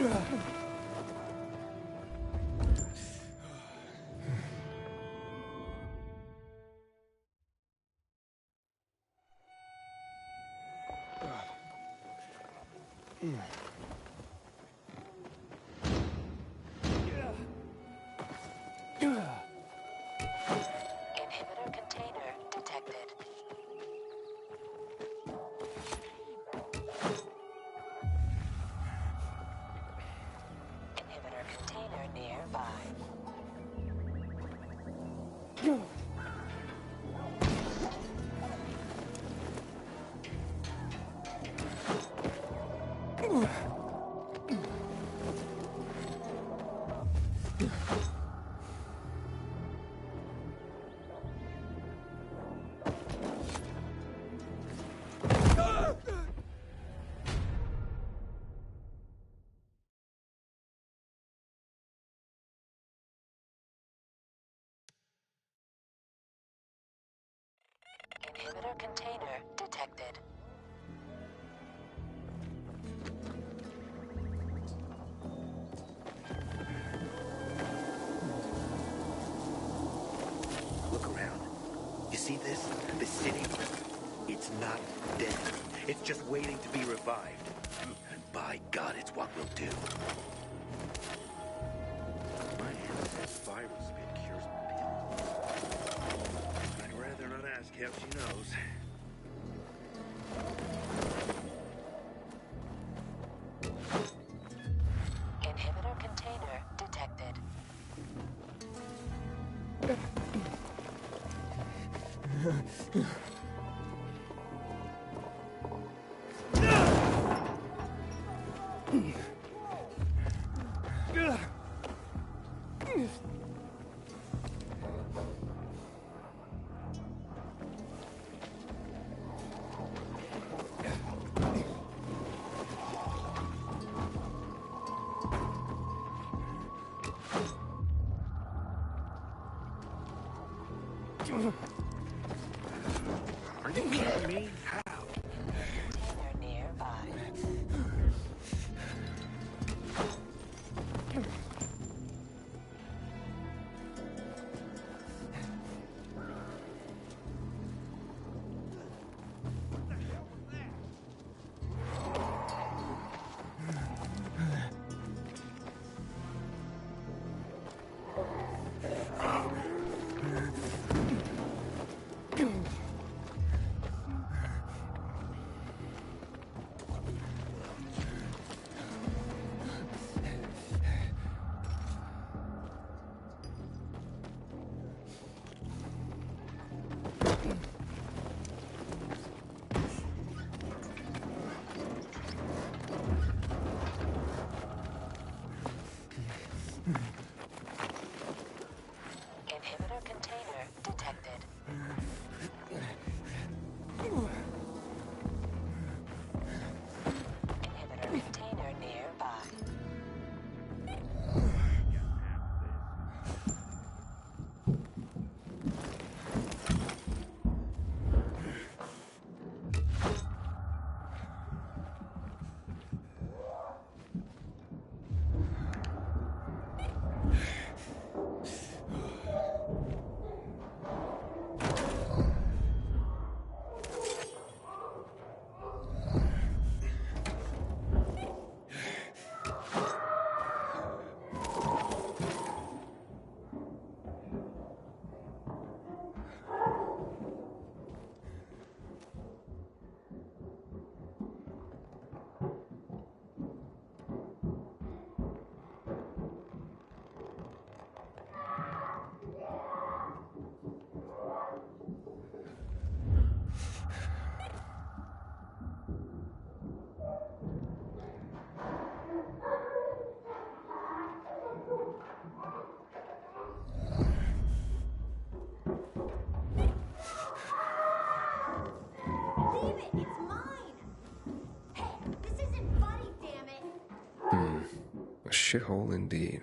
Inhibitor container detected. Inhibitor container nearby. Inhibitor container detected. Look around. You see this? The city? It's not dead. It's just waiting to be revived. And by God, it's what we'll do. My aunt says viral spit cures pills. I'd rather not ask how she knows. Inhibitor container detected. Are you kidding me? How? Container nearby. Inhibitor container detected. Inhibitor container nearby. Leave it! It's mine! Hey, this isn't funny, damn it! A shithole indeed.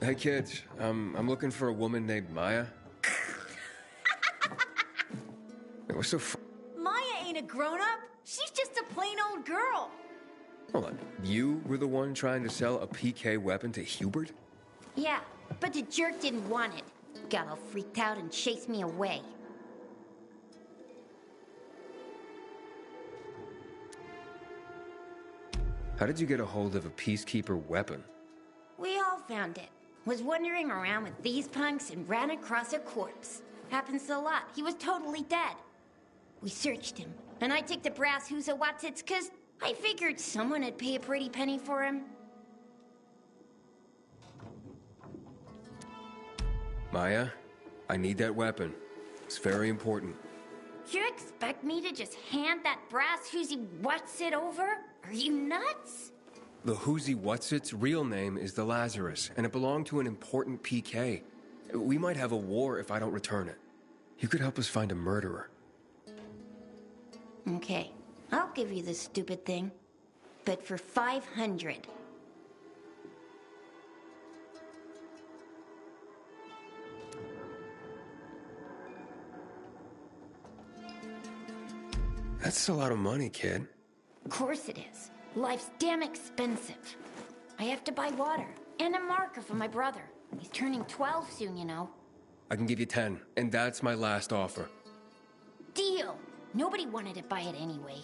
Hey kids, I'm looking for a woman named Maya. What's so Maya ain't a grown-up. She's just a plain old girl. Hold on. You were the one trying to sell a PK weapon to Hubert? Yeah, but the jerk didn't want it. Got all freaked out and chased me away. How did you get a hold of a Peacekeeper weapon? We all found it. Was wandering around with these punks and ran across a corpse. Happens a lot. He was totally dead. We searched him, and I took the brass Huzawatsits cause I figured someone would pay a pretty penny for him. Maya, I need that weapon. It's very important. You expect me to just hand that brass Huzawatsits over? Are you nuts? The Huzawatsits' real name is the Lazarus, and it belonged to an important PK. We might have a war if I don't return it. You could help us find a murderer. Okay, I'll give you this stupid thing. But for 500. That's a lot of money, kid. Of course it is. Life's damn expensive. I have to buy water and a marker for my brother. He's turning 12 soon, you know. I can give you 10, and that's my last offer. Deal! Nobody wanted to buy it anyway.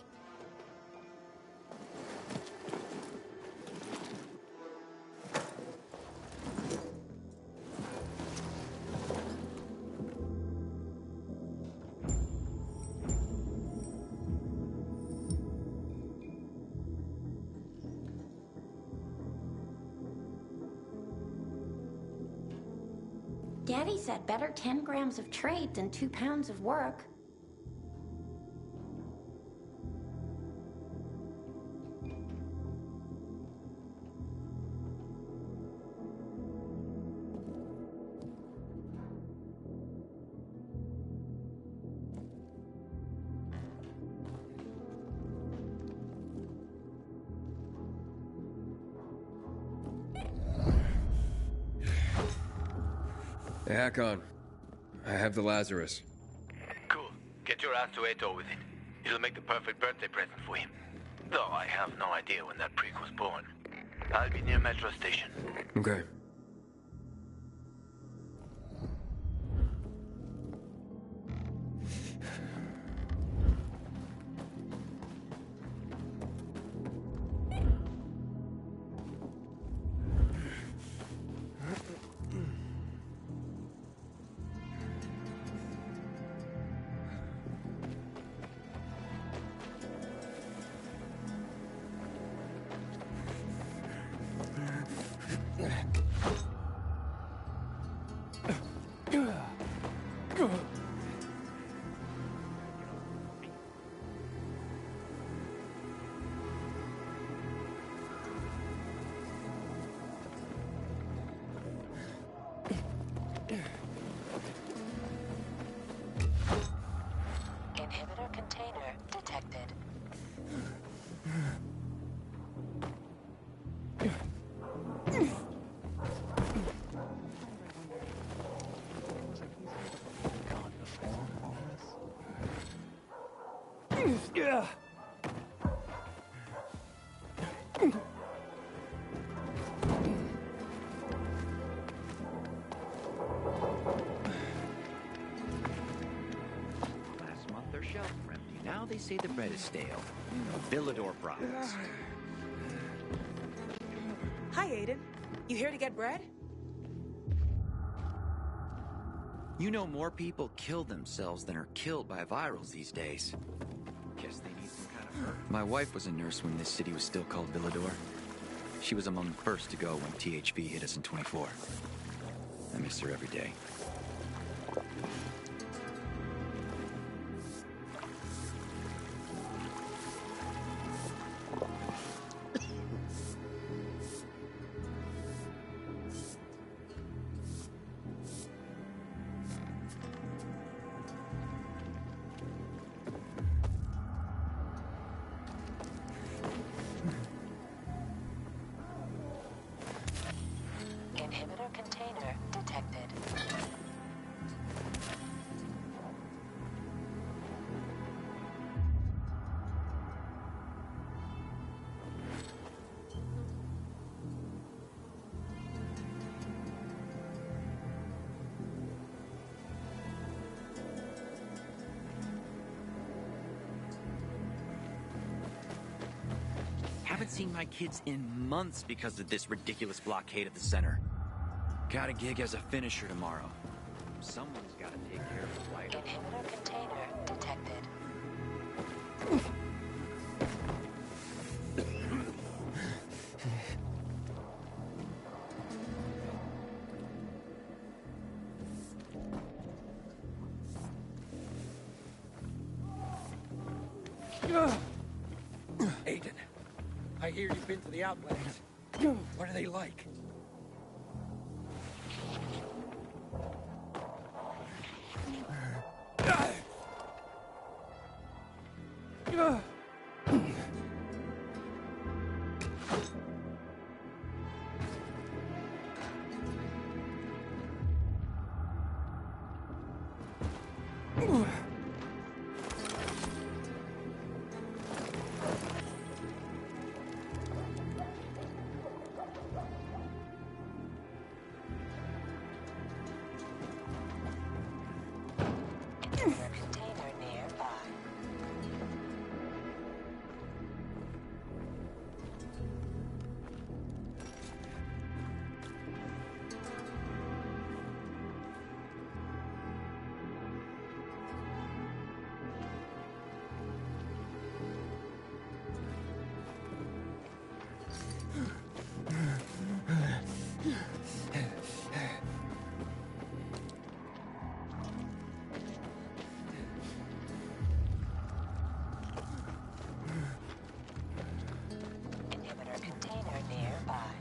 Daddy said better 10 grams of trade than 2 pounds of work. Hey, Hakon. I have the Lazarus. Cool. Get your ass to Ato with it. It'll make the perfect birthday present for him. Though I have no idea when that prick was born. I'll be near Metro Station. Okay. say the bread is stale. Villador problems. Hi, Aiden. You here to get bread? You know more people kill themselves than are killed by virals these days. Guess they need some kind of hurt. My wife was a nurse when this city was still called Villador. She was among the first to go when THV hit us in 24. I miss her every day. Inhibitor container detected. Haven't seen my kids in months because of this ridiculous blockade at the center. Got a gig as a finisher tomorrow. Someone's got to take care of the light. Inhibitor container detected. Aiden, I hear you've been to the Outlands. What are they like? Inhibitor container nearby. Inhibitor container nearby.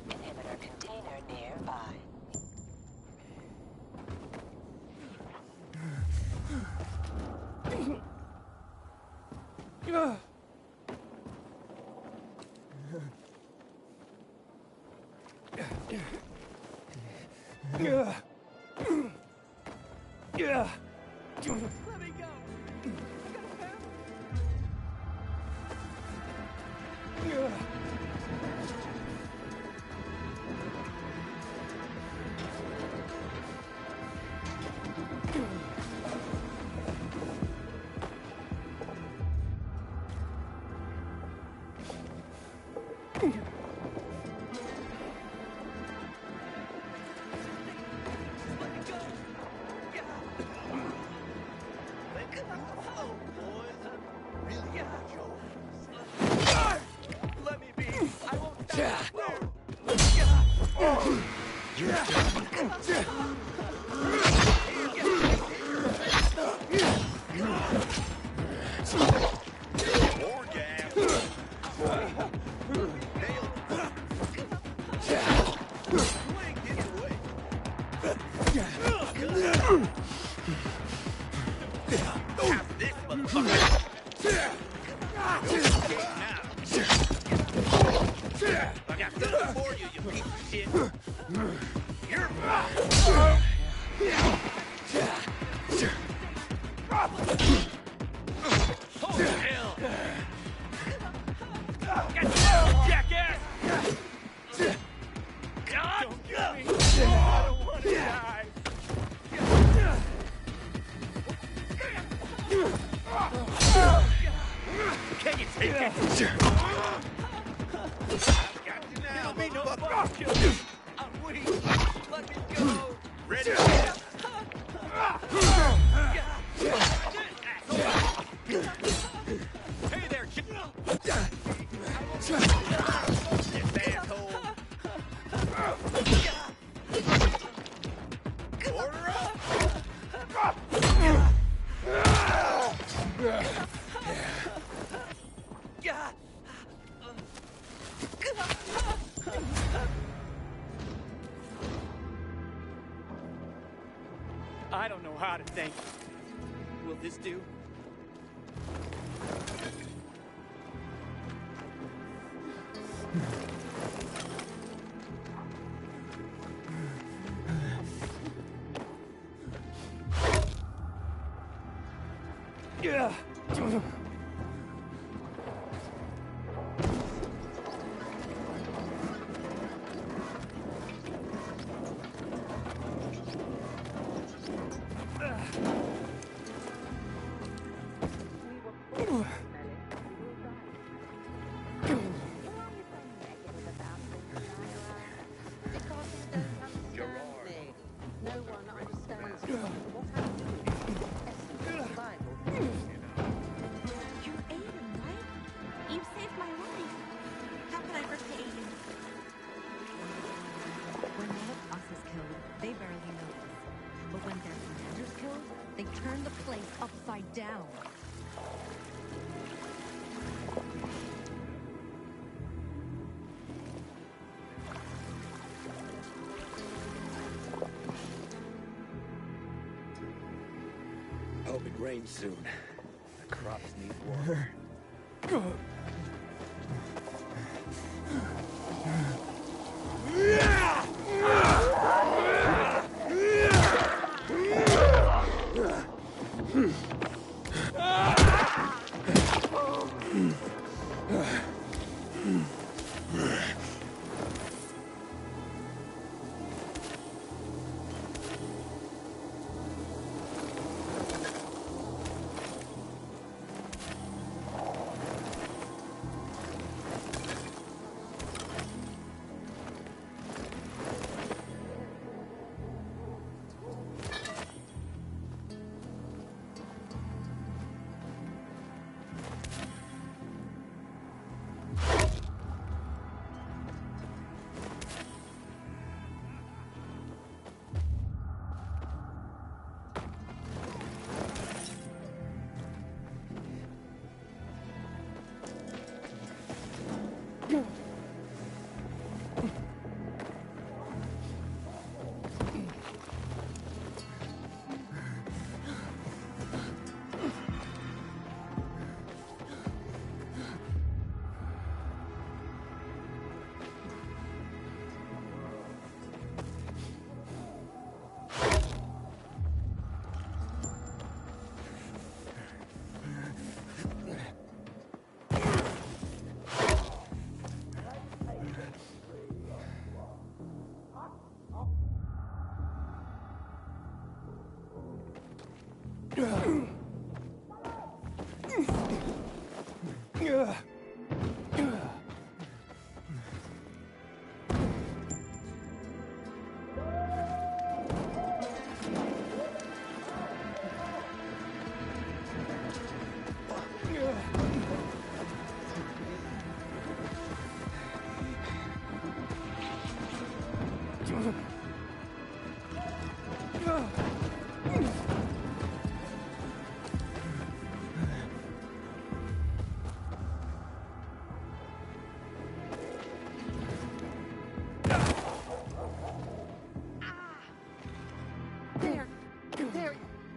Inhibitor container nearby. Let me go! I got a family! Let me be. I won't die. I don't know how to thank you. Will this do? Yeah. Down. Hope it rains soon. The crops need water.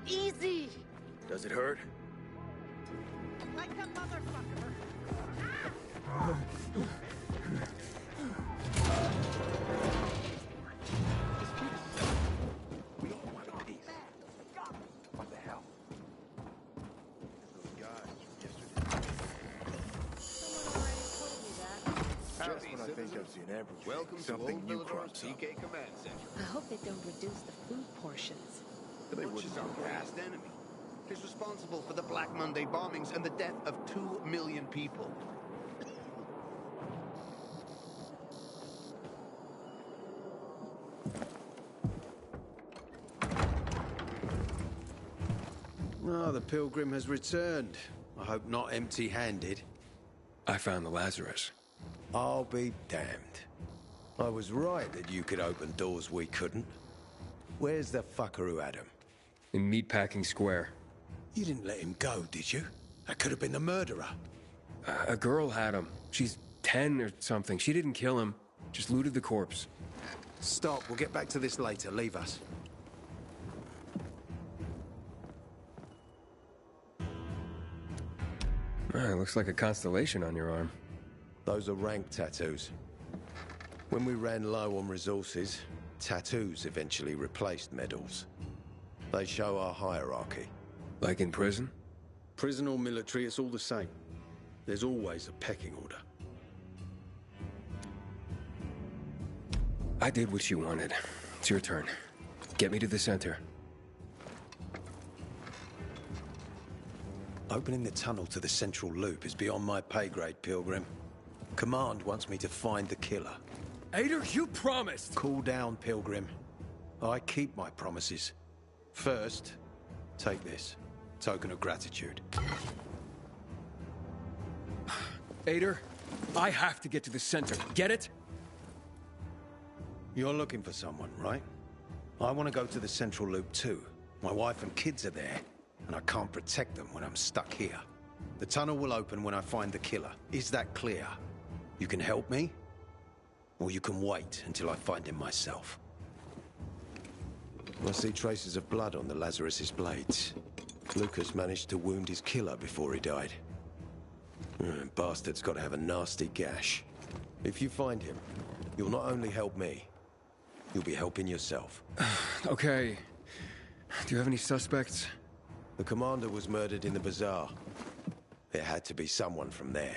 Easy! Does it hurt? Like a motherfucker! We all want a piece. What the hell? Those guys from yesterday. Just when I think I've seen everything, Welcome something to new Old crops up. PK Command Center. I hope they don't reduce the food portions. But they Which wouldn't is our do that. greatest enemy. It is responsible for the Black Monday bombings and the death of 2 million people. Oh, the pilgrim has returned. I hope not empty-handed. I found the Lazarus. I'll be damned. I was right that you could open doors we couldn't. Where's the fucker who had him? In Meatpacking Square. You didn't let him go, did you? That could have been the murderer. A girl had him. She's 10 or something. She didn't kill him. Just looted the corpse. Stop, we'll get back to this later. Leave us. Looks like a constellation on your arm. Those are rank tattoos. When we ran low on resources, tattoos eventually replaced medals. They show our hierarchy. Like in prison? Prison or military, it's all the same. There's always a pecking order. I did what you wanted. It's your turn. Get me to the center. Opening the tunnel to the central loop is beyond my pay grade, Pilgrim. Command wants me to find the killer. Ader, you promised! Cool down, Pilgrim. I keep my promises. First, take this. Token of gratitude. Ader, I have to get to the center. Get it? You're looking for someone, right? I want to go to the central loop too. My wife and kids are there, and I can't protect them when I'm stuck here. The tunnel will open when I find the killer. Is that clear? You can help me, or you can wait until I find him myself. I see traces of blood on the Lazarus's blades. Lucas managed to wound his killer before he died. Bastard's got to have a nasty gash. If you find him, you'll not only help me, you'll be helping yourself. Okay. Do you have any suspects? The commander was murdered in the bazaar. There had to be someone from there.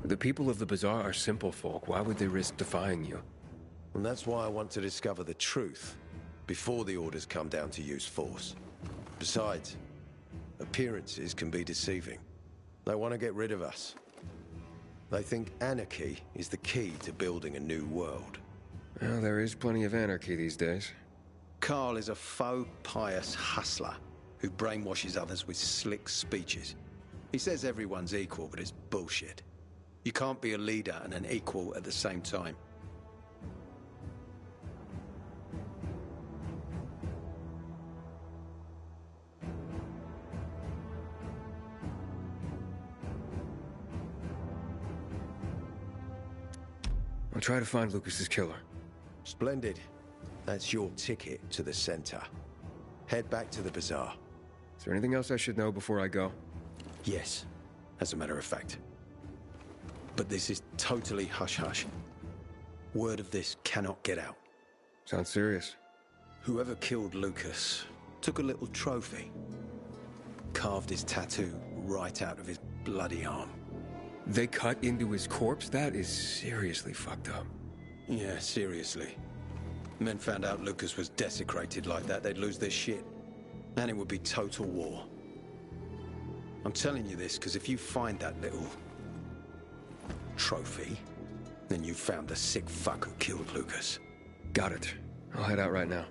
The people of the bazaar are simple folk. Why would they risk defying you? And that's why I want to discover the truth before the orders come down to use force. Besides, appearances can be deceiving. They want to get rid of us. They think anarchy is the key to building a new world. Well, there is plenty of anarchy these days. Carl is a faux pious hustler who brainwashes others with slick speeches. He says everyone's equal, but it's bullshit. You can't be a leader and an equal at the same time. I'll try to find Lucas's killer. Splendid. That's your ticket to the center. Head back to the bazaar. Is there anything else I should know before I go? Yes, as a matter of fact. But this is totally hush-hush. Word of this cannot get out. Sounds serious. Whoever killed Lucas took a little trophy. Carved his tattoo right out of his bloody arm. They cut into his corpse? That is seriously fucked up. Yeah, seriously. Men found out Lucas was desecrated like that, they'd lose their shit. And it would be total war. I'm telling you this because if you find that little trophy, then you found the sick fuck who killed Lucas. Got it. I'll head out right now.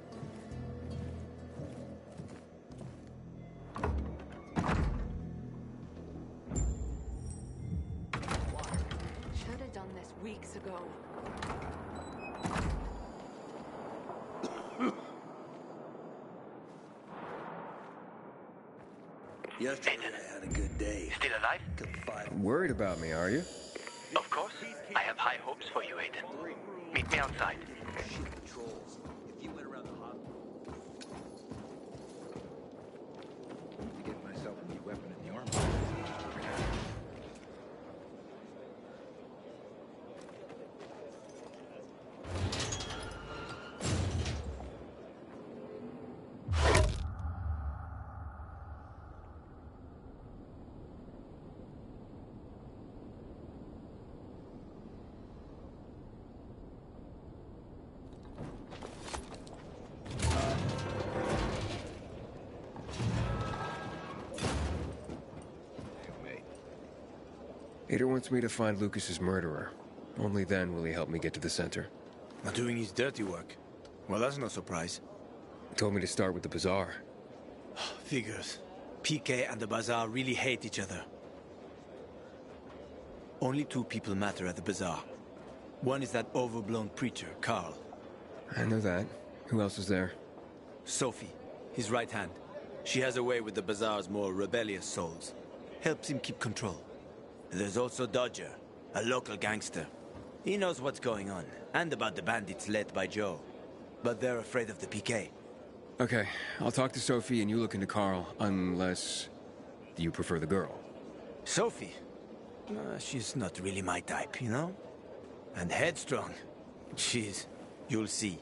weeks ago. Yesterday I had a good day. Still alive? Worried about me, are you? Of course. I have high hopes for you, Aiden. Meet me outside. Shit patrols. If you went around the hospital... To get myself a new weapon in the army. Ader wants me to find Lucas's murderer. Only then will he help me get to the center. Not doing his dirty work. Well, that's no surprise. He told me to start with the bazaar. Figures. PK and the bazaar really hate each other. Only two people matter at the bazaar. One is that overblown preacher, Carl. I know that. Who else is there? Sophie, his right hand. She has a way with the bazaar's more rebellious souls. Helps him keep control. There's also Dodger, a local gangster. He knows what's going on, and about the bandits led by Joe. But they're afraid of the PK. Okay, I'll talk to Sophie and you look into Carl, unless you prefer the girl. Sophie? She's not really my type, you know? And headstrong. Jeez, you'll see.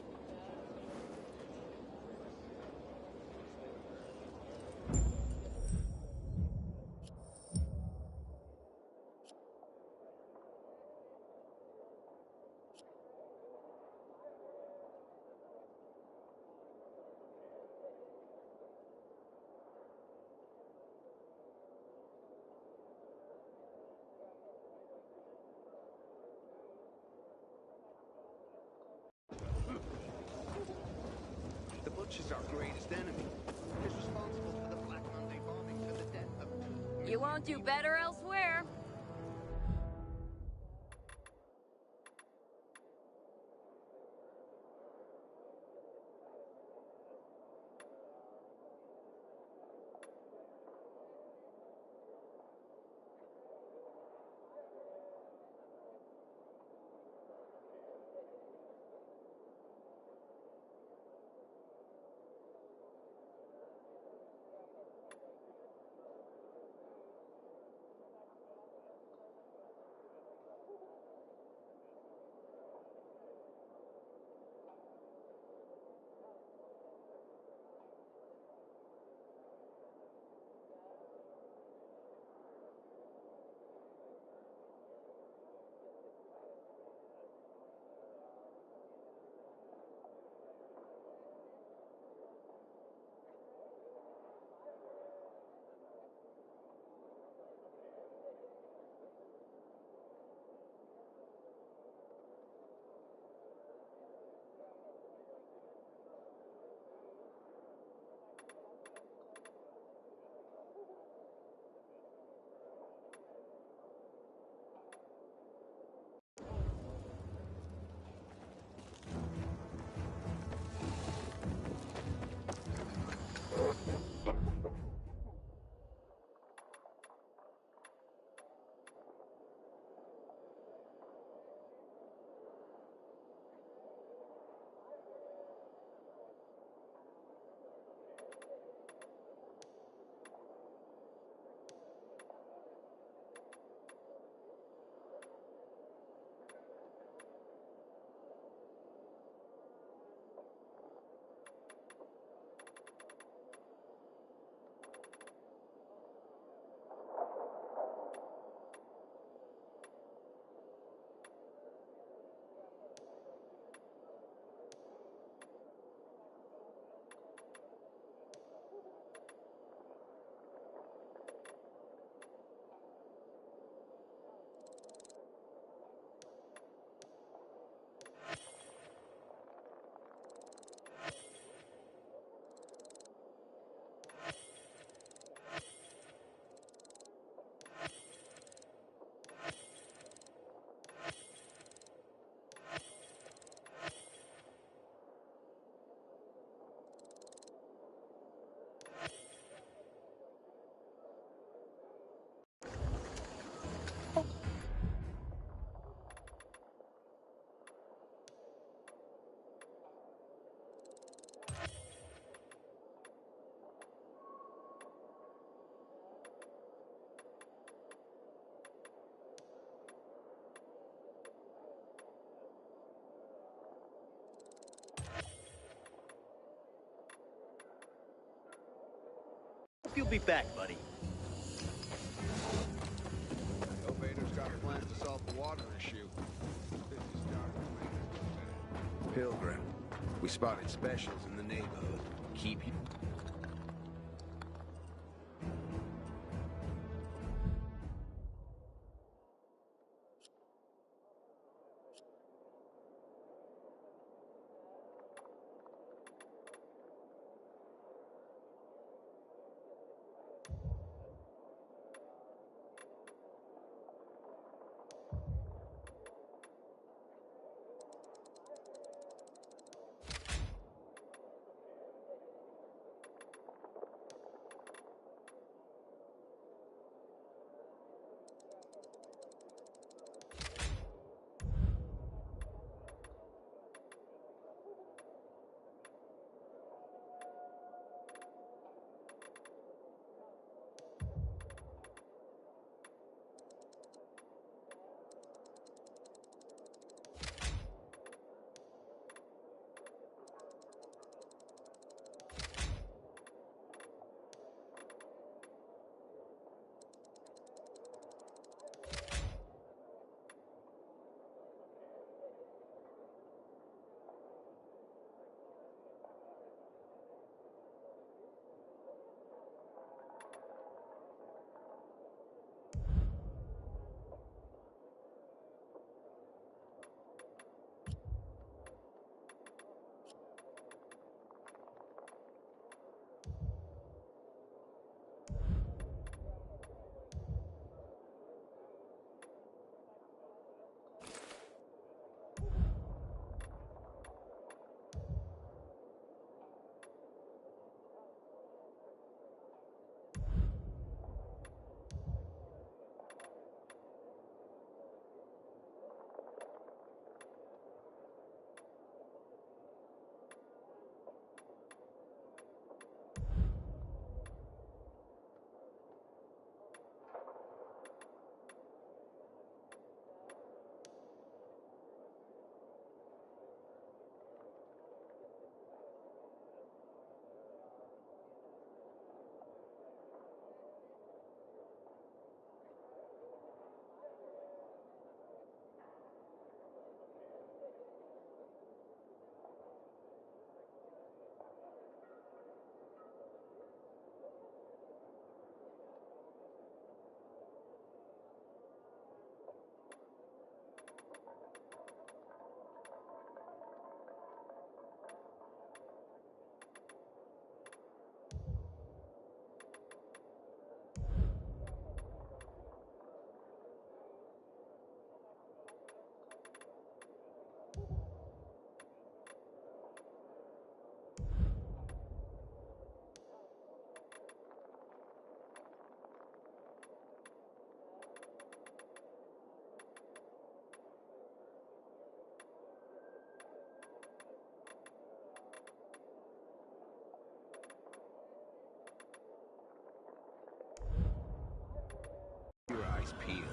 The Butcher's our greatest enemy. His responsible for the Black Monday bombings and the death of 2 million people. You won't do better elsewhere. Ader wants me to find Lucas's murderer. Only then will he help me get to the center. 2 million people. Hope you'll be back, buddy. Hope Vader's got plans to solve the water issue. Pilgrim, we spotted specials in the neighborhood. Keep you. Your eyes peeled.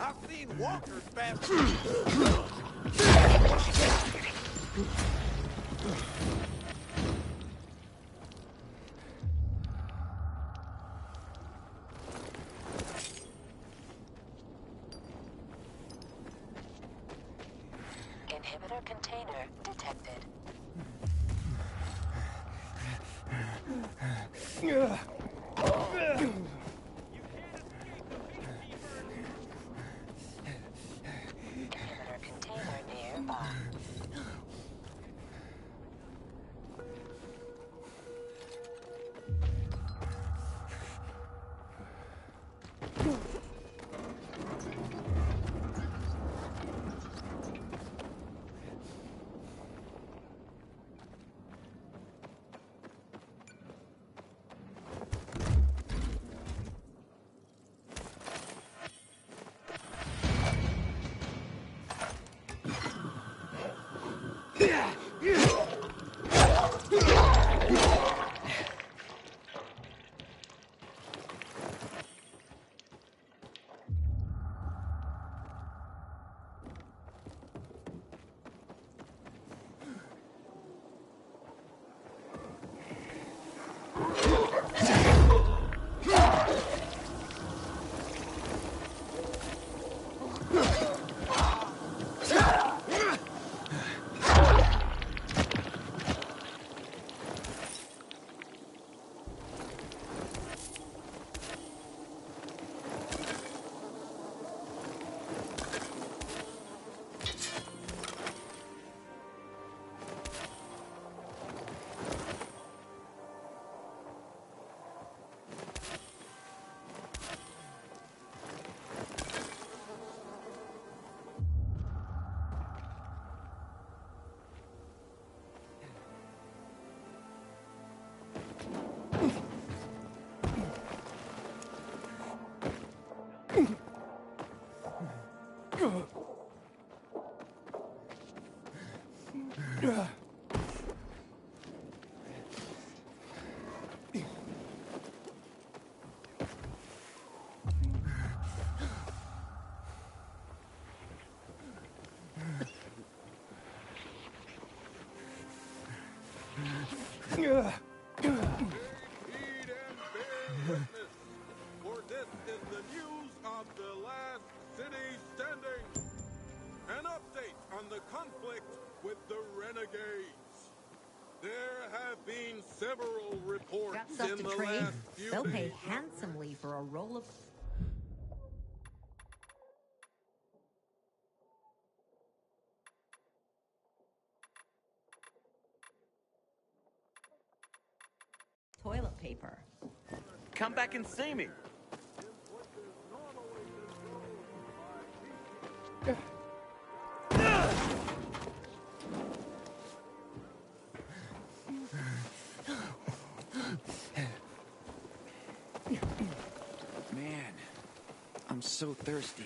I've seen walkers fast. Inhibitor container detected. Inhibitor container nearby. For this is the news of the last city standing. An update on the conflict with the renegades. There have been several reports Got stuff in to the trade? last few They'll days. pay handsomely for a roll of... toilet paper. Come back and see me. Man, I'm so thirsty.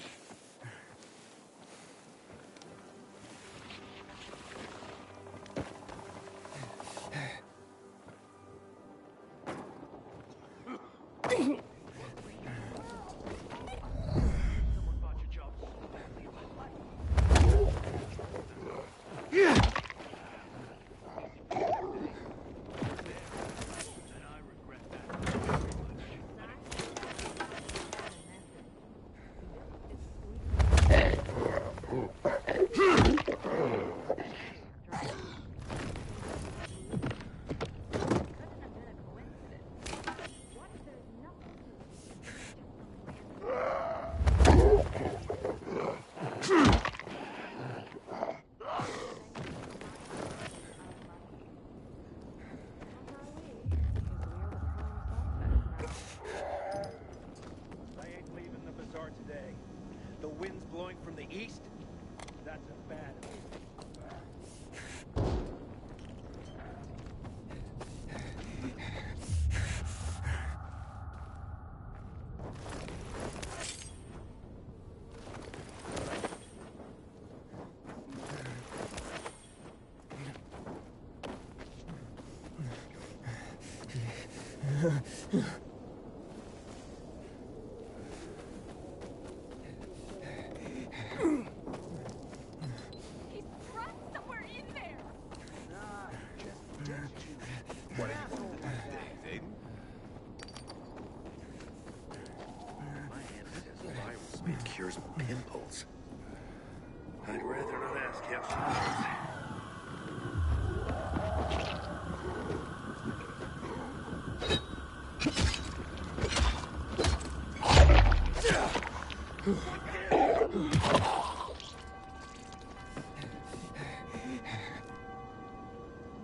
Today. The wind's blowing from the east. That's a bad It cures pimples. I'd rather not ask how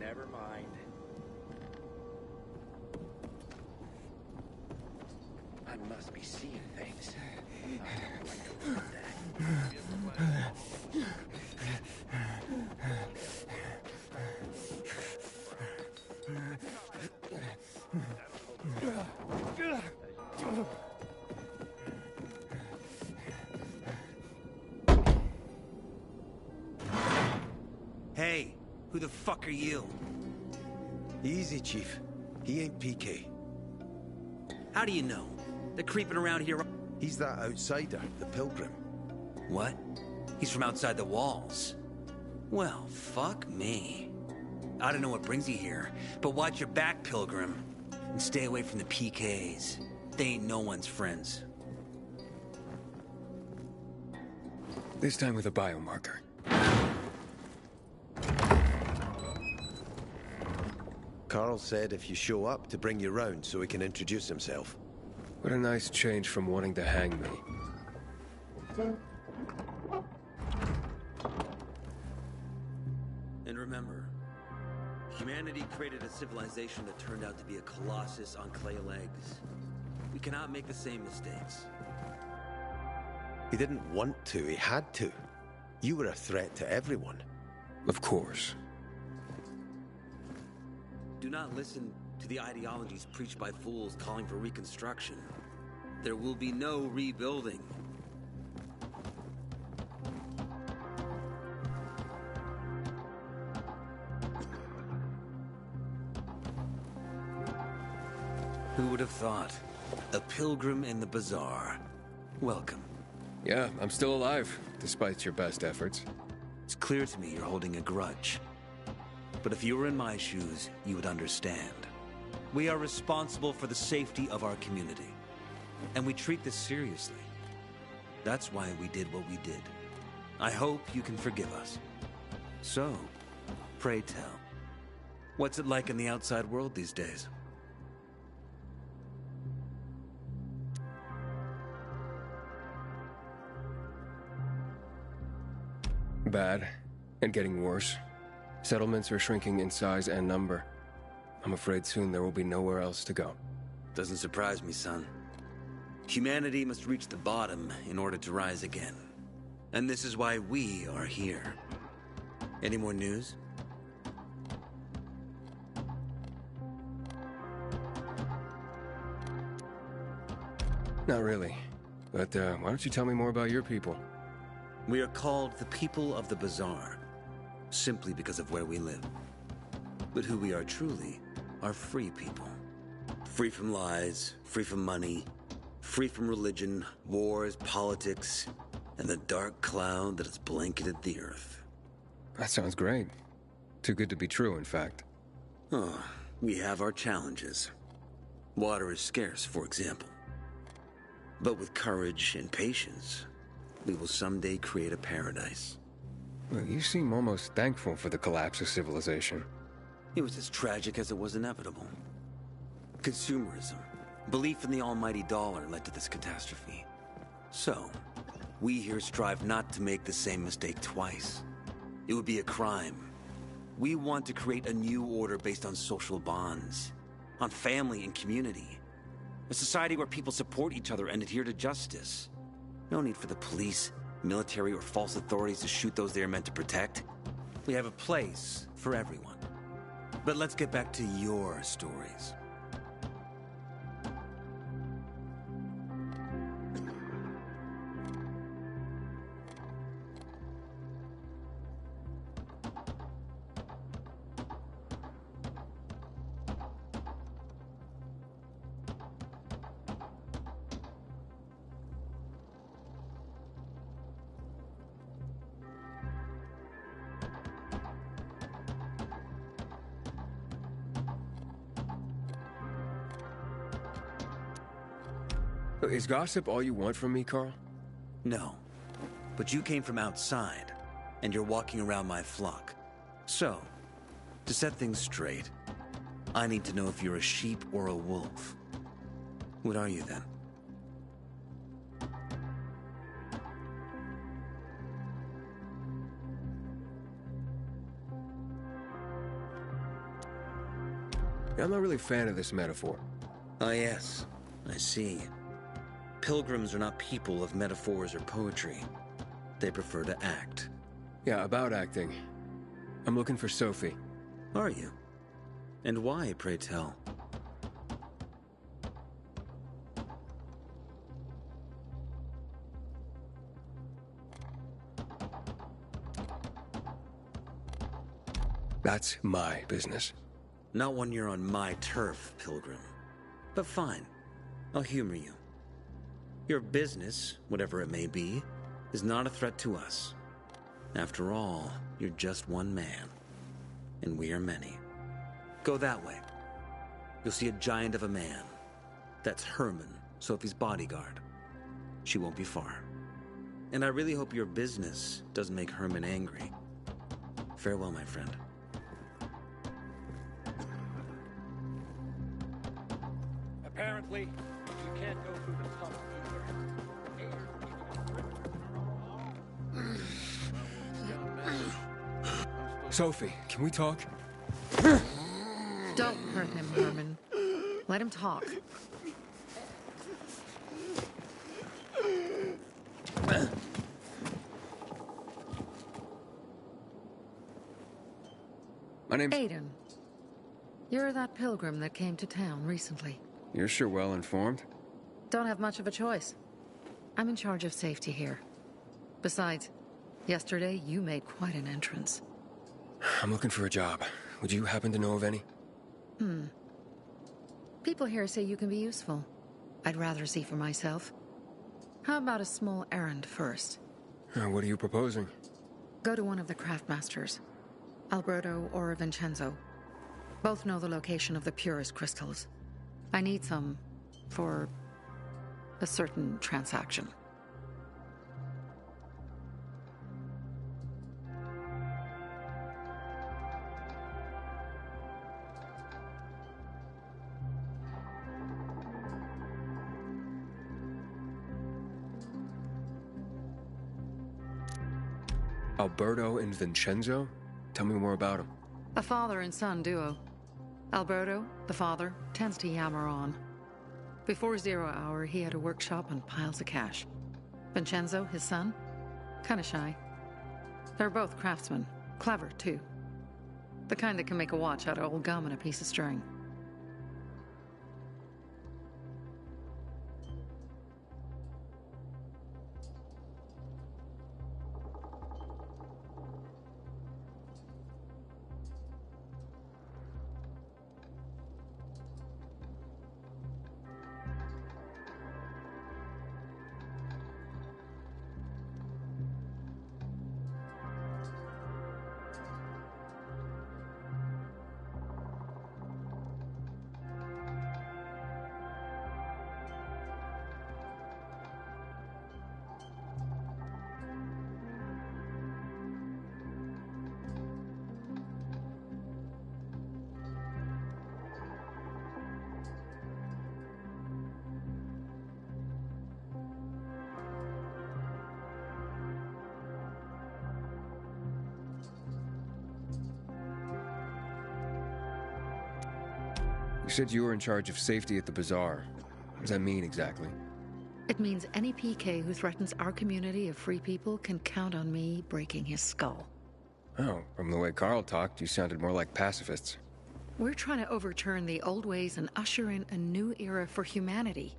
Never mind. I must be seeing things. Hey, who the fuck are you? Easy, Chief. He ain't PK. How do you know? They're creeping around here. He's that outsider, the Pilgrim. What? He's from outside the walls. Well, fuck me. I don't know what brings you here, but watch your back, Pilgrim. And stay away from the PKs. They ain't no one's friends. This time with a biomarker. Carl said if you show up to bring you round so he can introduce himself. What a nice change from wanting to hang me. And remember, humanity created a civilization that turned out to be a colossus on clay legs. We cannot make the same mistakes. He didn't want to, he had to. You were a threat to everyone. Of course. Do not listen to the ideologies preached by fools calling for reconstruction. There will be no rebuilding. Who would have thought? A pilgrim in the bazaar. Welcome. Yeah, I'm still alive, despite your best efforts. It's clear to me you're holding a grudge. But if you were in my shoes, you would understand. We are responsible for the safety of our community. And we treat this seriously. That's why we did what we did. I hope you can forgive us. So, pray tell, what's it like in the outside world these days? Bad, and getting worse. Settlements are shrinking in size and number. I'm afraid soon there will be nowhere else to go. Doesn't surprise me, son. Humanity must reach the bottom in order to rise again. And this is why we are here. Any more news? Not really. But why don't you tell me more about your people? We are called the people of the bazaar, simply because of where we live. But who we are truly are free people. Free from lies, free from money, free from religion, wars, politics, and the dark cloud that has blanketed the earth. That sounds great. Too good to be true, in fact. Oh, we have our challenges. Water is scarce, for example. But with courage and patience, we will someday create a paradise. Well, you seem almost thankful for the collapse of civilization. It was as tragic as it was inevitable. Consumerism, belief in the almighty dollar led to this catastrophe. So, we here strive not to make the same mistake twice. It would be a crime. We want to create a new order based on social bonds, on family and community. A society where people support each other and adhere to justice. No need for the police, military, or false authorities to shoot those they are meant to protect. We have a place for everyone. But let's get back to your stories. Is gossip all you want from me, Carl? No. But you came from outside, and you're walking around my flock. So, to set things straight, I need to know if you're a sheep or a wolf. What are you then? I'm not really a fan of this metaphor. Ah, yes. I see. Pilgrims are not people of metaphors or poetry. They prefer to act. Yeah, about acting. I'm looking for Sophie. Are you? And why, pray tell? That's my business. Not when you're on my turf, Pilgrim. But fine. I'll humor you. Your business, whatever it may be, is not a threat to us. After all, you're just one man. And we are many. Go that way. You'll see a giant of a man. That's Herman, Sophie's bodyguard. She won't be far. And I really hope your business doesn't make Herman angry. Farewell, my friend. Apparently, you can't go through the tunnel Sophie, can we talk? Don't hurt him, Herman. Let him talk. My name's... Aiden. You're that pilgrim that came to town recently. You're sure well informed. Don't have much of a choice. I'm in charge of safety here. Besides, yesterday you made quite an entrance. I'm looking for a job. Would you happen to know of any? People here say you can be useful. I'd rather see for myself. How about a small errand first? What are you proposing? Go to one of the craftmasters, Alberto or Vincenzo. Both know the location of the purest crystals. I need some for a certain transaction. Alberto and Vincenzo? Tell me more about them. A father and son duo. Alberto, the father, tends to yammer on. Before 0 hour, he had a workshop and piles of cash. Vincenzo, his son, kinda shy. They're both craftsmen, clever too. The kind that can make a watch out of old gum and a piece of string. You said you were in charge of safety at the bazaar. What does that mean exactly? It means any PK who threatens our community of free people can count on me breaking his skull. Oh, from the way Carl talked, you sounded more like pacifists. We're trying to overturn the old ways and usher in a new era for humanity.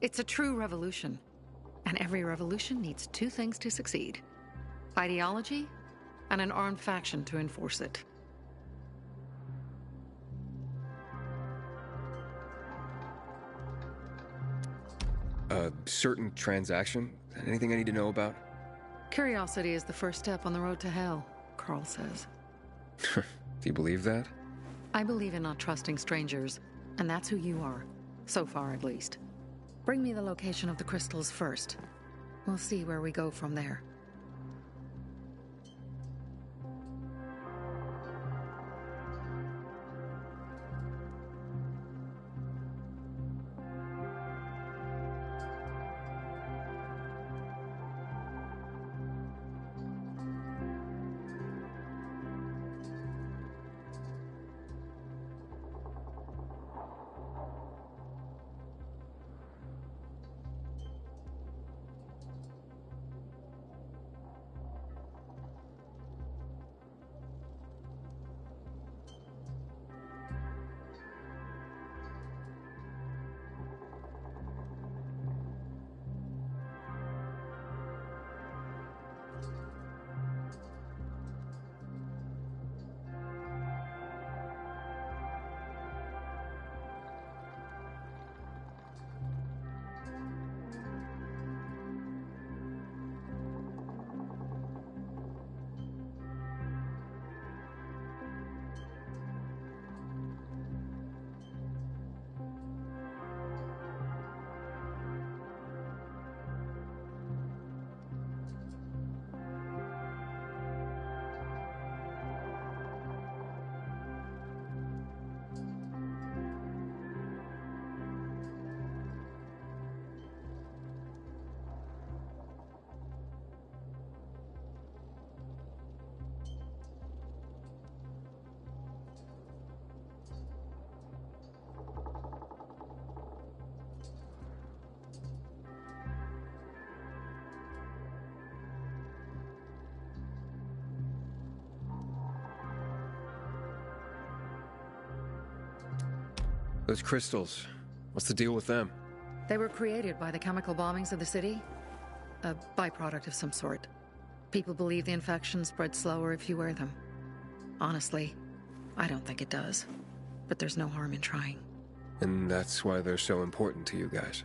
It's a true revolution. And every revolution needs two things to succeed: ideology and an armed faction to enforce it. A certain transaction? Anything I need to know about? Curiosity is the first step on the road to hell, Carl says. Do you believe that? I believe in not trusting strangers, and that's who you are. So far, at least. Bring me the location of the crystals first. We'll see where we go from there. Those crystals, what's the deal with them? They were created by the chemical bombings of the city. A byproduct of some sort. People believe the infection spreads slower if you wear them. Honestly, I don't think it does. But there's no harm in trying. And that's why they're so important to you guys.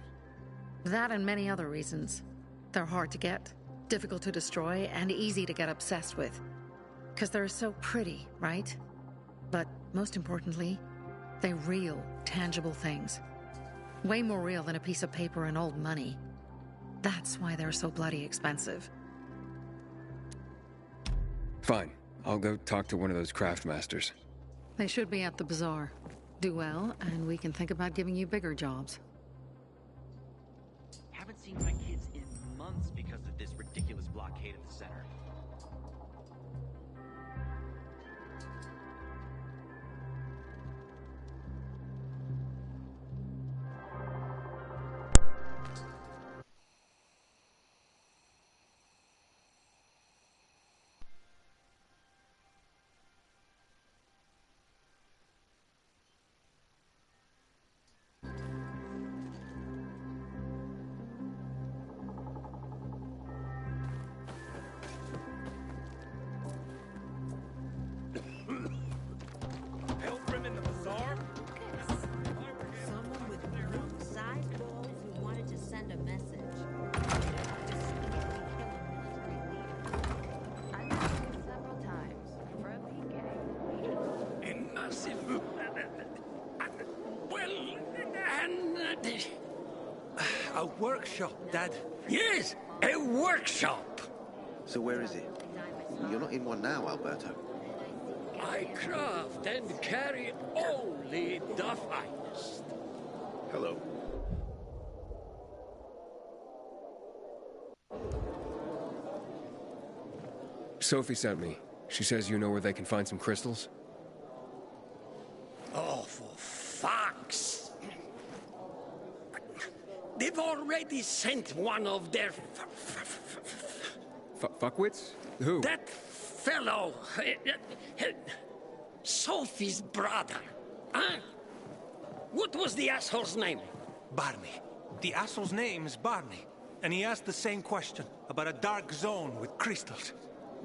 That and many other reasons. They're hard to get, difficult to destroy, and easy to get obsessed with. Because they're so pretty, right? But most importantly, they're real, tangible things. Way more real than a piece of paper and old money. That's why they're so bloody expensive. Fine. I'll go talk to one of those craft masters. They should be at the bazaar. Do well, and we can think about giving you bigger jobs. Haven't seen my kids in months because of this ridiculous blockade of the center. A workshop, Dad. Yes, a workshop. So where is it? You're not in one now, Alberto. I craft and carry only the finest. Hello. Sophie sent me. She says you know where they can find some crystals? Oh, for fuck's... They've already sent one of their... Fuckwits? Who? That fellow... Sophie's brother. Huh? What was the asshole's name? Barney. The asshole's name is Barney. And he asked the same question about a dark zone with crystals.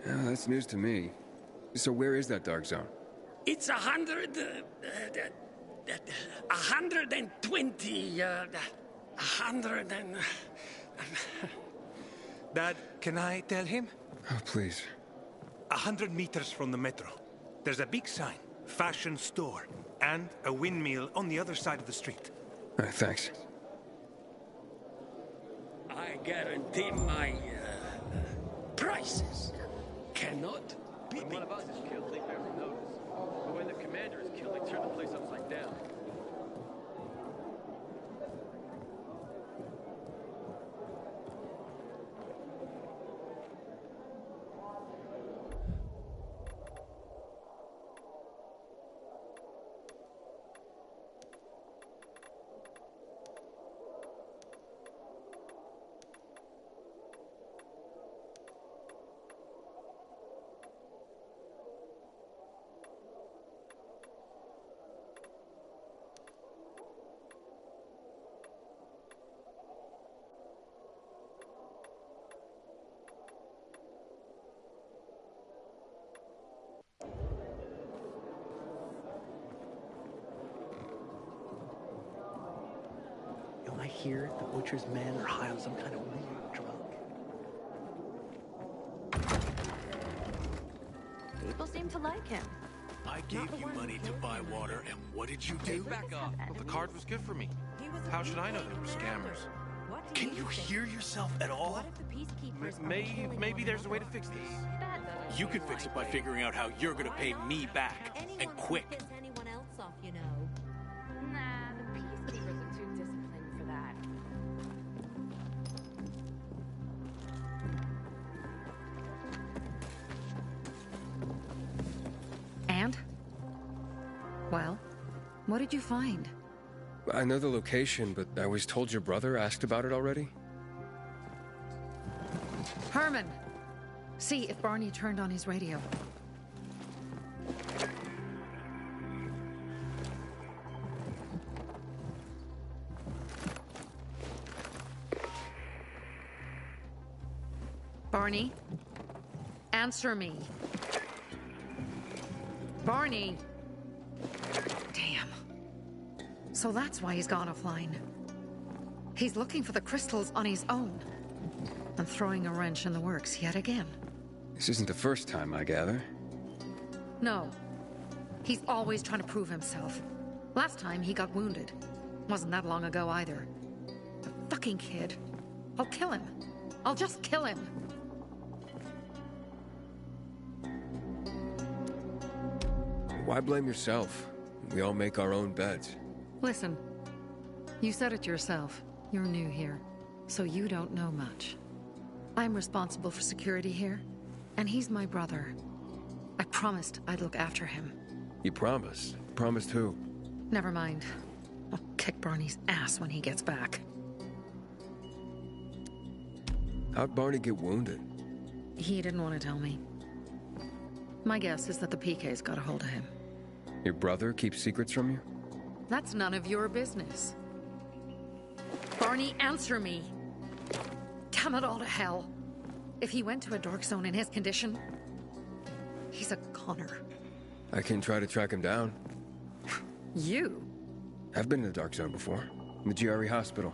Yeah, that's news to me. So where is that dark zone? It's 120... 100 and... Dad, can I tell him? Oh, please. 100 meters from the metro. There's a big sign, fashion store, and a windmill on the other side of the street. Thanks. I guarantee my prices cannot be beat. When one of us is killed, they barely notice. But when the commander is killed, they turn the place upside down. I hear the butcher's men are high on some kind of weird drug. People seem to like him. I gave you money to buy water, and what did you do? Back off. Well, the card was good for me. How should I know they were scammers? Can you hear yourself at all? Maybe there's a way to fix this. You can fix it by figuring out how you're gonna pay me back, and quick. Anyone else off, you know. Nah, the peacekeepers are too disciplined for that. And? Well, what did you find? I know the location, but I was told your brother asked about it already. Herman! See if Barney turned on his radio. Barney? Answer me. Barney! Damn. So that's why he's gone offline. He's looking for the crystals on his own. And throwing a wrench in the works yet again. This isn't the first time, I gather. No. He's always trying to prove himself. Last time he got wounded. Wasn't that long ago either. The fucking kid. I'll kill him. I'll just kill him. Why blame yourself? We all make our own beds. Listen. You said it yourself. You're new here. So you don't know much. I'm responsible for security here. And he's my brother. I promised I'd look after him. You promised? Promised who? Never mind. I'll kick Barney's ass when he gets back. How'd Barney get wounded? He didn't want to tell me. My guess is that the PK's got a hold of him. Your brother keeps secrets from you? That's none of your business. Barney, answer me! Damn it all to hell! If he went to a dark zone in his condition, he's a goner. I can try to track him down. You? I've been in the dark zone before. In the GRE hospital.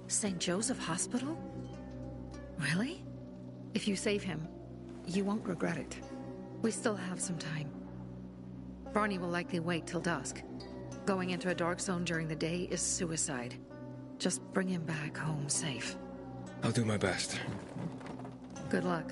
St. Joseph Hospital? Really? If you save him, you won't regret it. We still have some time. Barney will likely wait till dusk. Going into a dark zone during the day is suicide. Just bring him back home safe. I'll do my best. Good luck.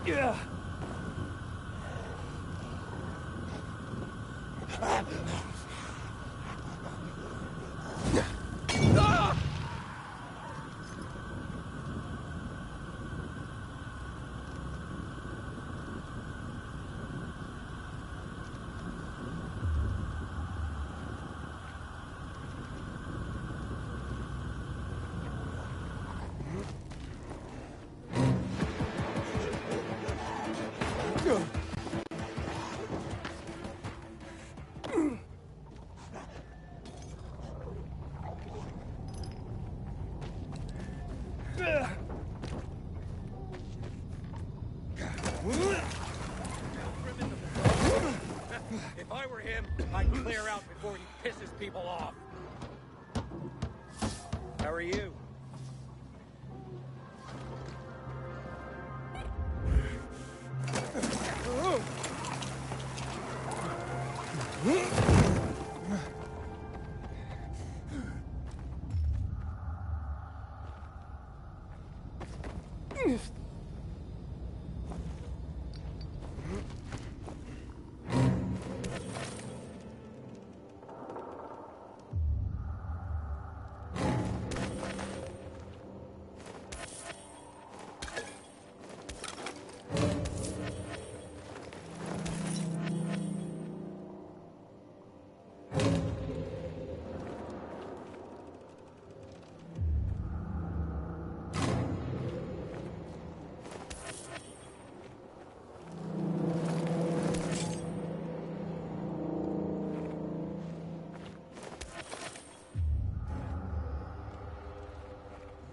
Yeah. If I were him, I'd clear out before he pisses people off. How are you?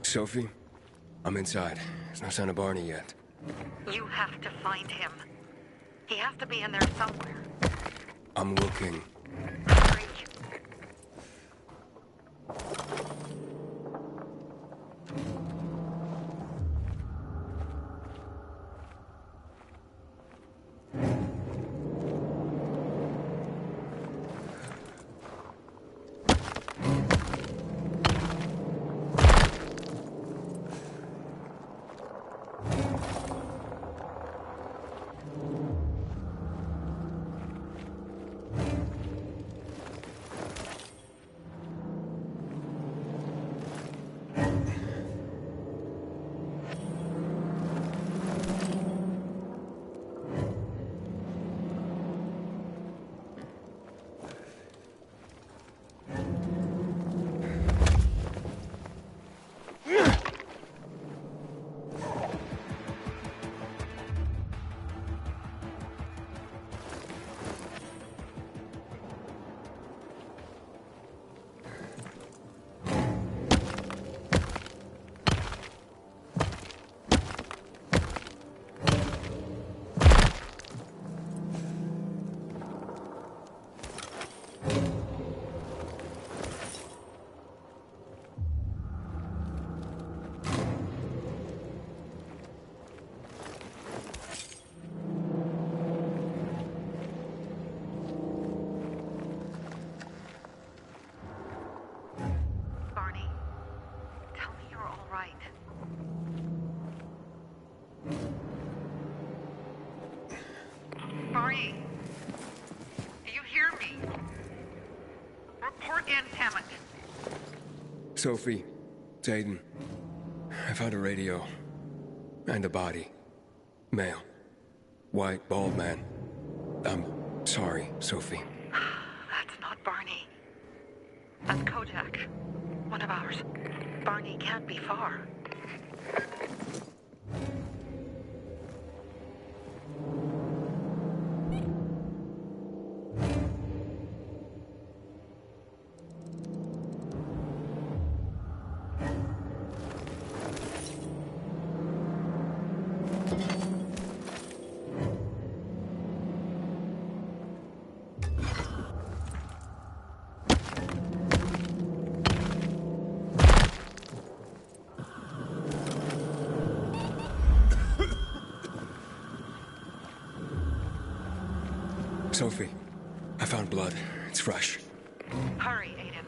Sophie, I'm inside. There's no sign of Barney yet. You have to find him. He has to be in there somewhere. I'm looking. Hurry. Barney, do you hear me? Report in, damn it. Sophie, it's Aiden. I found a radio. And a body. Male. White, bald man. I'm sorry, Sophie. That's not Barney. That's Kojak. One of ours. Barney can't be far. Sophie, I found blood. It's fresh. Hurry, Aiden.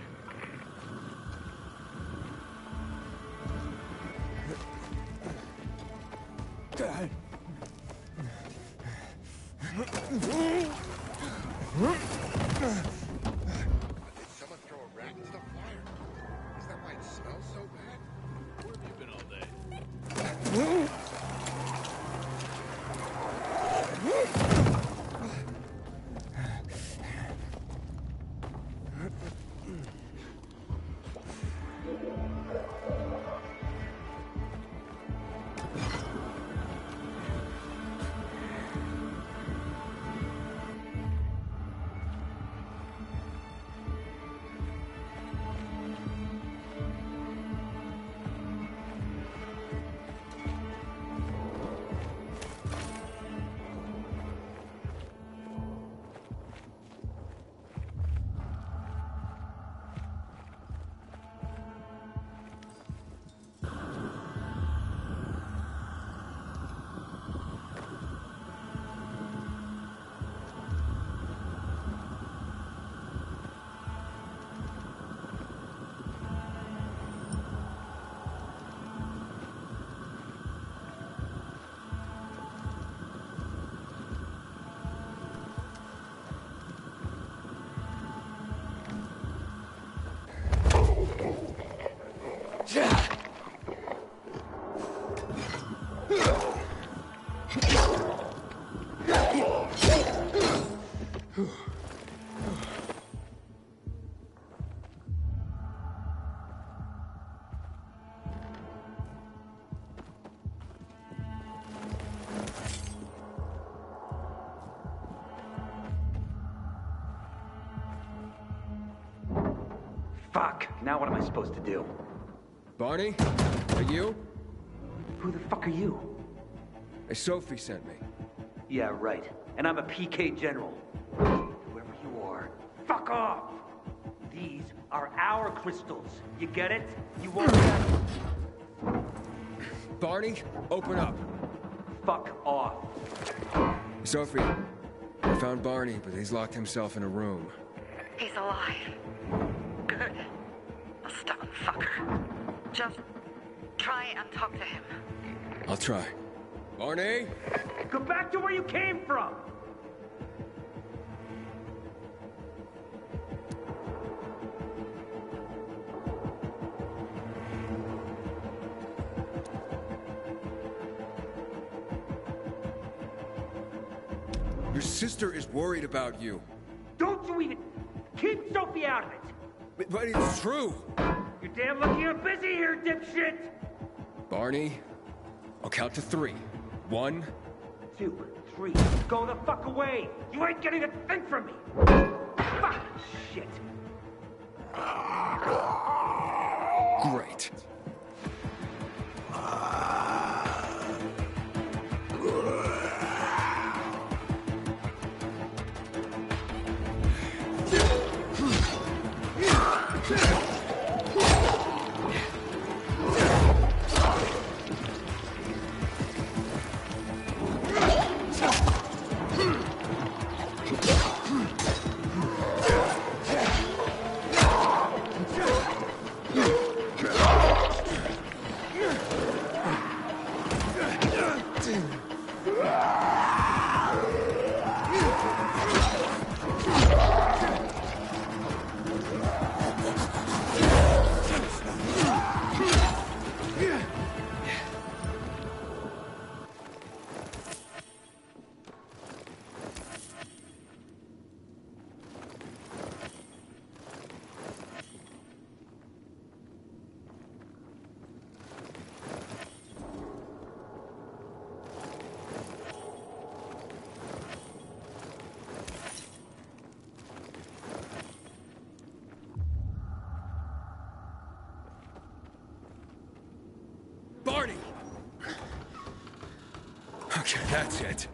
someone throw a rat into the fire? Is that why it smells so bad? Where have you been all day? Fuck! Now what am I supposed to do? Barney? Are you? Who the fuck are you? Sophie sent me. Yeah, right. And I'm a PK General. Whoever you are, fuck off! These are our crystals. You get it? You won't get it. Barney, open up. Fuck off. Sophie, I found Barney, but he's locked himself in a room. He's alive. Good. A stubborn fucker. Just try and talk to him. I'll try. Barney? Go back to where you came from! Your sister is worried about you. Don't you even... Keep Sophie out of it! But it's true! You're damn lucky you're busy here, dipshit! Barney, I'll count to 3. 1, 2, 3. Go the fuck away! You ain't getting a thing from me! Fuck! Shit! Great. Barney! Okay, that's it.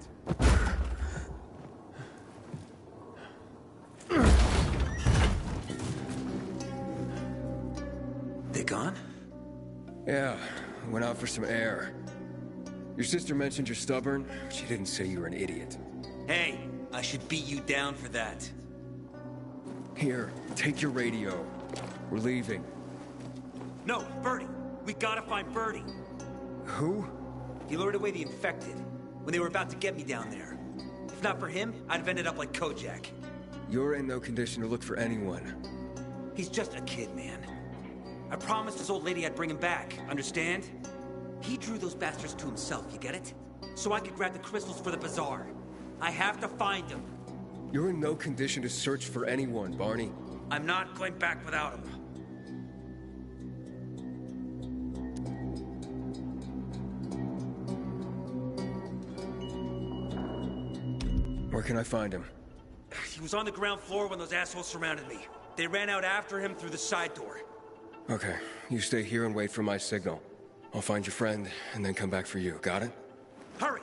They gone? Yeah, I went out for some air. Your sister mentioned you're stubborn. She didn't say you were an idiot. Hey, I should beat you down for that. Here, take your radio. We're leaving. No, Birdie. We gotta find Birdie. Who? He lured away the infected when they were about to get me down there. If not for him, I'd have ended up like Kojak. You're in no condition to look for anyone. He's just a kid, man. I promised his old lady I'd bring him back, understand? He drew those bastards to himself, you get it? So I could grab the crystals for the bazaar. I have to find him. You're in no condition to search for anyone, Barney. I'm not going back without him. Where can I find him? He was on the ground floor when those assholes surrounded me. They ran out after him through the side door. Okay, you stay here and wait for my signal. I'll find your friend, and then come back for you. Got it? Hurry!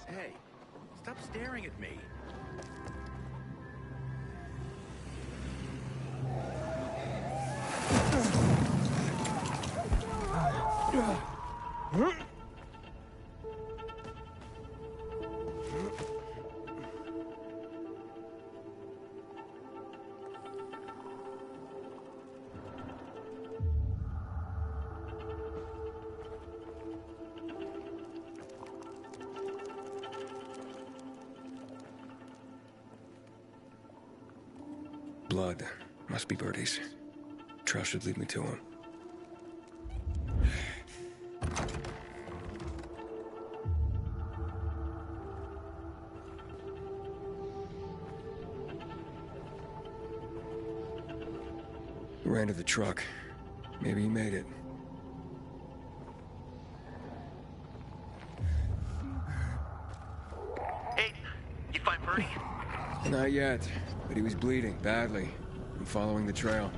Hey, stop staring at me. Blood. Must be Birdie's. Trail should lead me to him. He ran to the truck. Maybe he made it. Hey, you find Birdie? Not yet, but he was bleeding badly. I'm following the trail.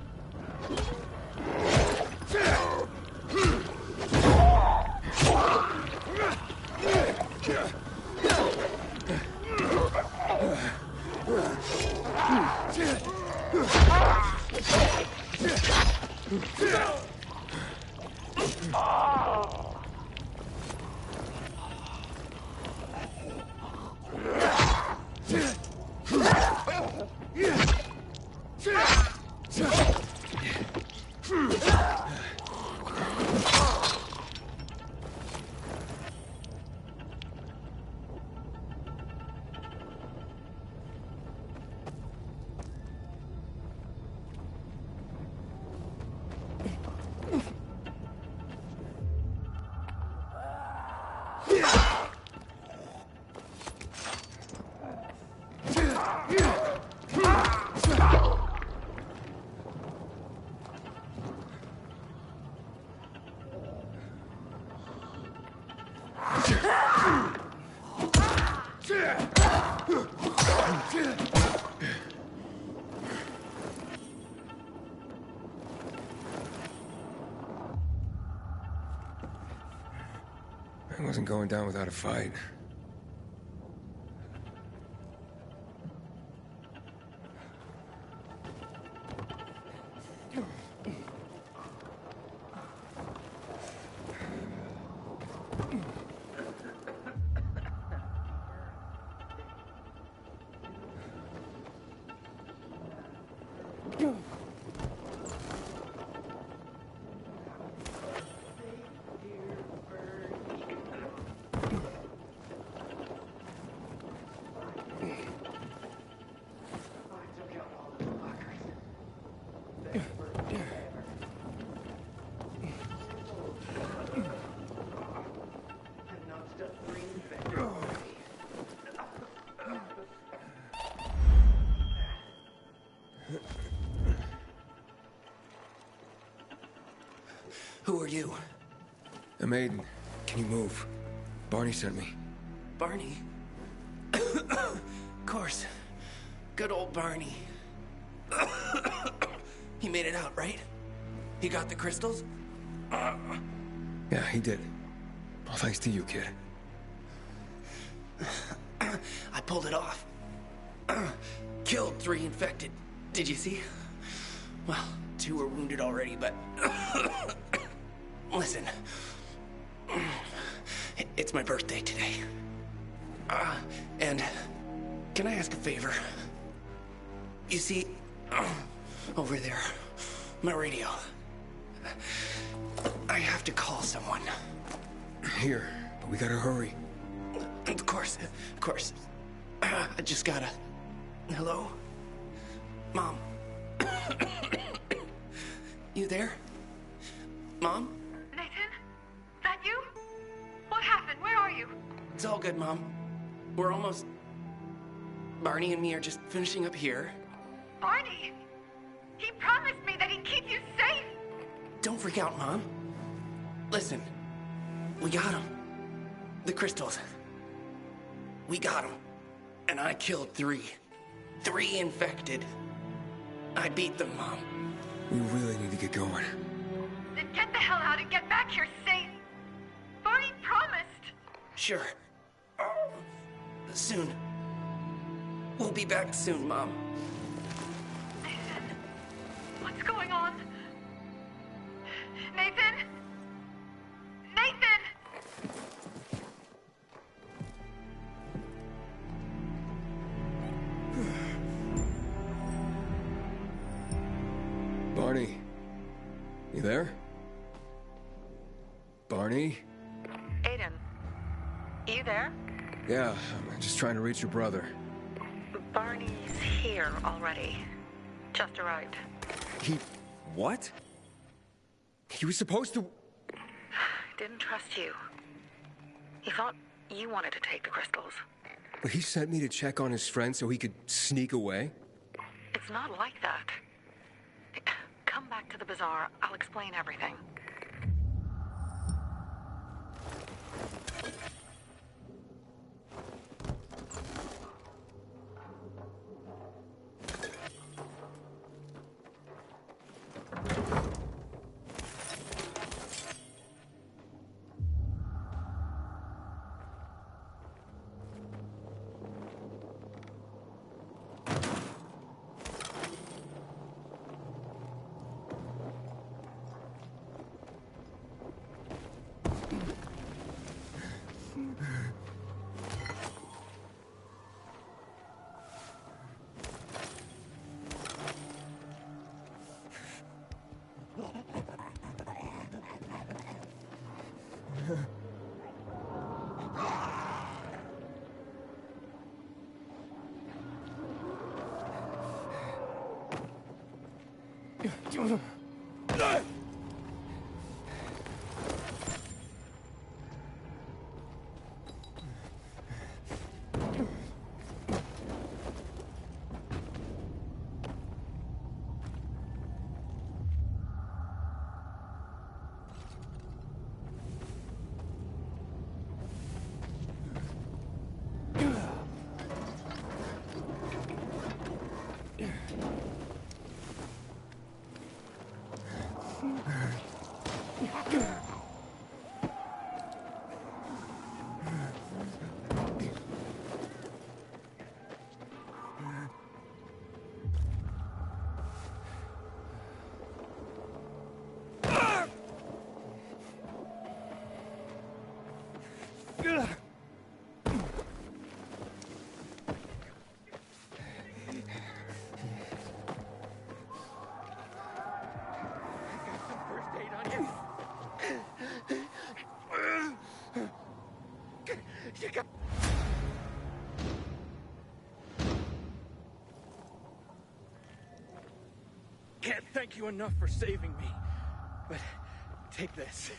I wasn't going down without a fight. Who are you? I'm Aiden. Can you move? Barney sent me. Barney? Of course. Good old Barney. He made it out, right? He got the crystals? Yeah, he did. All thanks to you, kid. I pulled it off. Killed 3 infected. Did you see? Well, 2 were wounded already, but... Listen. It's my birthday today. And can I ask a favor? You see, over there, my radio. I have to call someone. Here, but we gotta hurry. Of course. I just gotta... Hello? Mom? You there? Mom? Nathan? That you? What happened? Where are you? It's all good, Mom. We're almost... Barney and me are just finishing up here. Barney! He promised me that he'd keep you safe! Don't freak out, Mom. Listen. We got him. The crystals. We got him. And I killed 3. 3 infected. I beat them, Mom. We really need to get going. Then get the hell out and get back here safe! Barney promised! Sure. Soon. We'll be back soon, Mom. Nathan, what's going on? Nathan? Nathan! Barney. You there? Barney? Aiden, you there? Yeah, I'm just trying to reach your brother. Barney's here already. Just arrived. He... what? He was supposed to... Didn't trust you. He thought you wanted to take the crystals. But he sent me to check on his friend so he could sneak away? It's not like that. Come back to the bazaar. I'll explain everything. Can't thank you enough for saving me. But take this.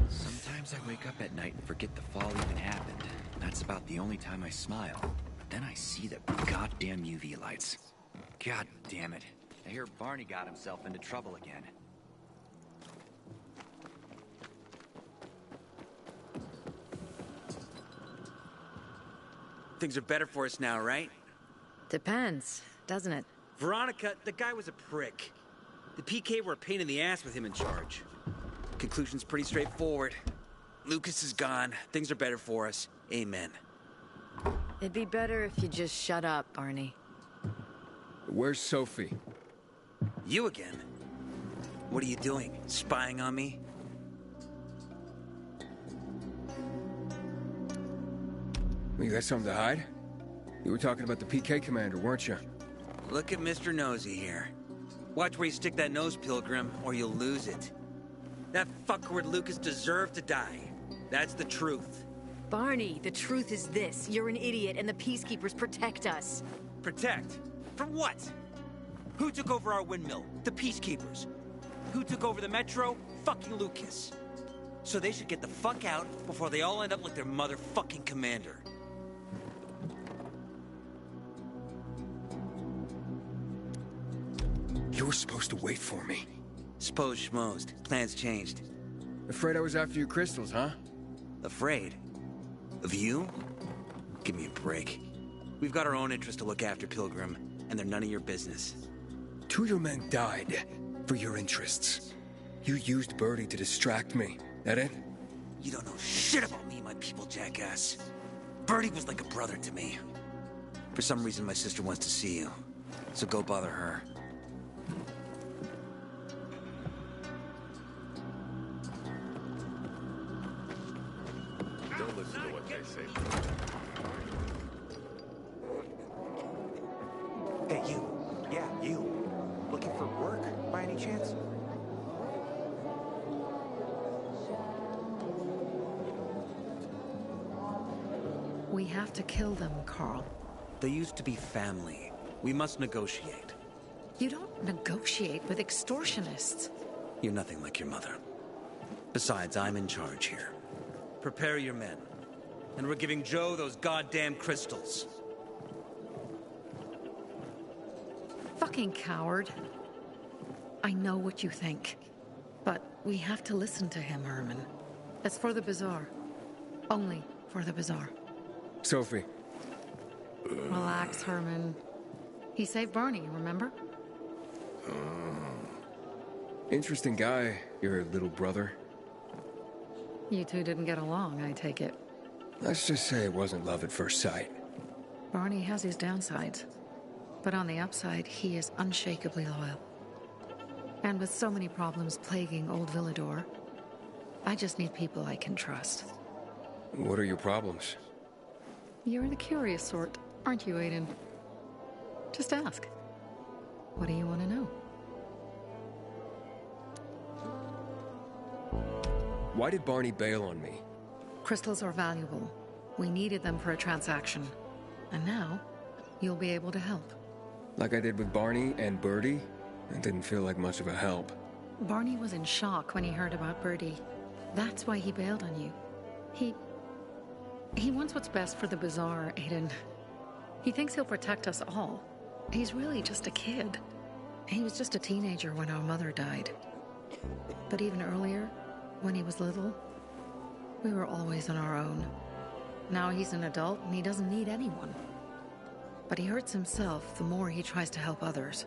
Sometimes I wake up at night and forget the fall even happened. That's about the only time I smile. But then I see the goddamn UV lights. God damn it. I hear Barney got himself into trouble again. Things are better for us now, right? Depends, doesn't it? Veronica, the guy was a prick. The PK were a pain in the ass with him in charge. Conclusion's pretty straightforward. Lucas is gone. Things are better for us. Amen. It'd be better if you just shut up, Barney. Where's Sophie? You again? What are you doing? Spying on me? You got something to hide? You were talking about the PK commander, weren't you? Look at Mr. Nosy here. Watch where you stick that nose, Pilgrim, or you'll lose it. That fuckward Lucas deserved to die. That's the truth. Barney, the truth is this. You're an idiot, and the Peacekeepers protect us. Protect? From what? Who took over our windmill? The Peacekeepers. Who took over the Metro? Fucking Lucas. So they should get the fuck out before they all end up like their motherfucking commander. You were supposed to wait for me. S'posed schmozed. Plans changed. Afraid I was after your crystals, huh? Afraid? Of you? Give me a break. We've got our own interests to look after, Pilgrim, and they're none of your business. 2 of your men died for your interests. You used Birdie to distract me. That it? You don't know shit about me, my people, jackass. Birdie was like a brother to me. For some reason, my sister wants to see you. So go bother her. Don't listen to what they say. Hey, you. Yeah, you. Looking for work, by any chance? We have to kill them, Carl. They used to be family. We must negotiate. You don't negotiate with extortionists. You're nothing like your mother. Besides, I'm in charge here. Prepare your men. And we're giving Joe those goddamn crystals. Fucking coward. I know what you think. But we have to listen to him, Herman. It's for the Bazaar. Only for the Bazaar. Sophie. Relax, Herman. He saved Barney, remember? Interesting guy, your little brother. You two didn't get along, I take it. Let's just say it wasn't love at first sight. Barney has his downsides. But on the upside, he is unshakably loyal. And with so many problems plaguing old Villador, I just need people I can trust. What are your problems? You're the curious sort, aren't you, Aiden? Just ask. What do you want to know? Why did Barney bail on me? Crystals are valuable. We needed them for a transaction. And now, you'll be able to help. Like I did with Barney and Birdie? It didn't feel like much of a help. Barney was in shock when he heard about Birdie. That's why he bailed on you. He wants what's best for the Bazaar, Aiden. He thinks he'll protect us all. He's really just a kid. He was just a teenager when our mother died. But even earlier, when he was little, we were always on our own. Now he's an adult and he doesn't need anyone. But he hurts himself the more he tries to help others.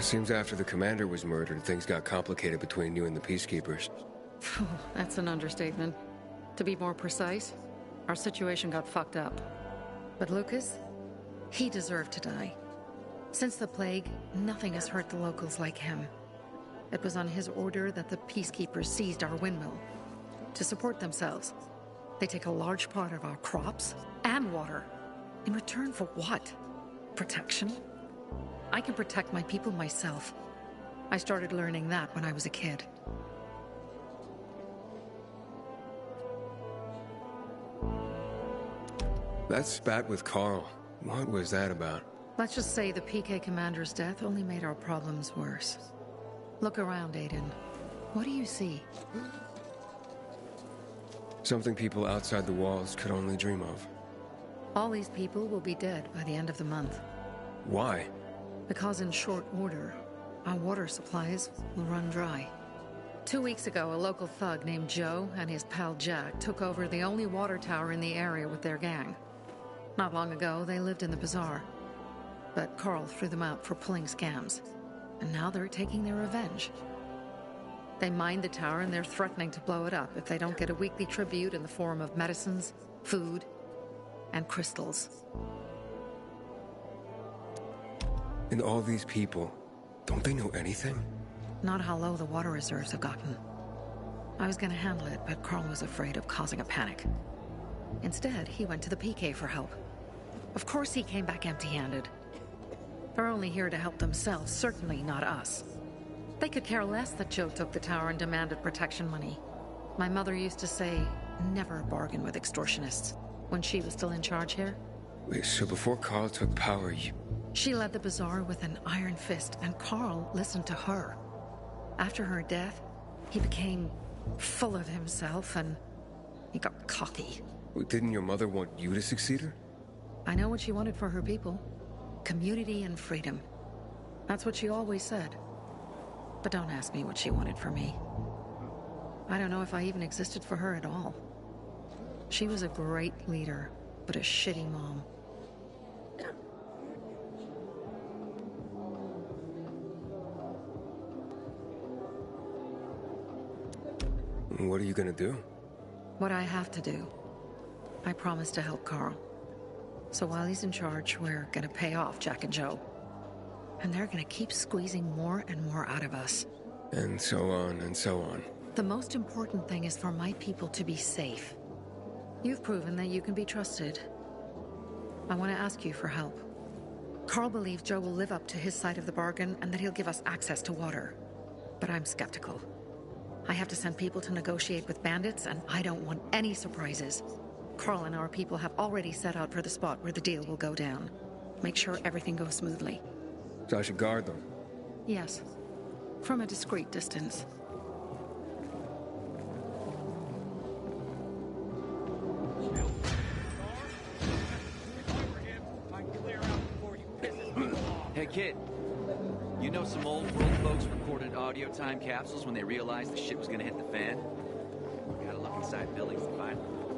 Seems after the commander was murdered, things got complicated between you and the Peacekeepers. That's an understatement. To be more precise, our situation got fucked up. But Lucas, he deserved to die. Since the plague, nothing has hurt the locals like him. It was on his order that the Peacekeepers seized our windmill. To support themselves, they take a large part of our crops and water. In return for what? Protection? I can protect my people myself. I started learning that when I was a kid. That spat with Carl, what was that about? Let's just say the PK commander's death only made our problems worse. Look around, Aiden. What do you see? Something people outside the walls could only dream of. All these people will be dead by the end of the month. Why? Because in short order, our water supplies will run dry. 2 weeks ago, a local thug named Joe and his pal Jack took over the only water tower in the area with their gang. Not long ago, they lived in the bazaar. But Carl threw them out for pulling scams. And now they're taking their revenge. They mined the tower and they're threatening to blow it up if they don't get a weekly tribute in the form of medicines, food, and crystals. And all these people, don't they know anything? Not how low the water reserves have gotten. I was gonna handle it, but Carl was afraid of causing a panic. Instead, he went to the PK for help. Of course he came back empty-handed. They're only here to help themselves, certainly not us. They could care less that Joe took the tower and demanded protection money. My mother used to say, never bargain with extortionists, when she was still in charge here. Wait, so before Carl took power, you... She led the bazaar with an iron fist, and Carl listened to her. After her death, he became full of himself, and he got cocky. Wait, didn't your mother want you to succeed her? I know what she wanted for her people. Community and freedom. That's what she always said. But don't ask me what she wanted for me. I don't know if I even existed for her at all. She was a great leader, but a shitty mom. What are you gonna do? What I have to do. I promised to help Carl. So while he's in charge, we're gonna pay off Jack and Joe. And they're gonna keep squeezing more and more out of us. And so on and so on. The most important thing is for my people to be safe. You've proven that you can be trusted. I want to ask you for help. Carl believes Joe will live up to his side of the bargain and that he'll give us access to water. But I'm skeptical. I have to send people to negotiate with bandits, and I don't want any surprises. Carl and our people have already set out for the spot where the deal will go down. Make sure everything goes smoothly. So I should guard them? Yes. From a discreet distance. Hey kid, you know some old world folks recorded audio time capsules when they realized the shit was gonna hit the fan? Gotta look inside buildings to find them.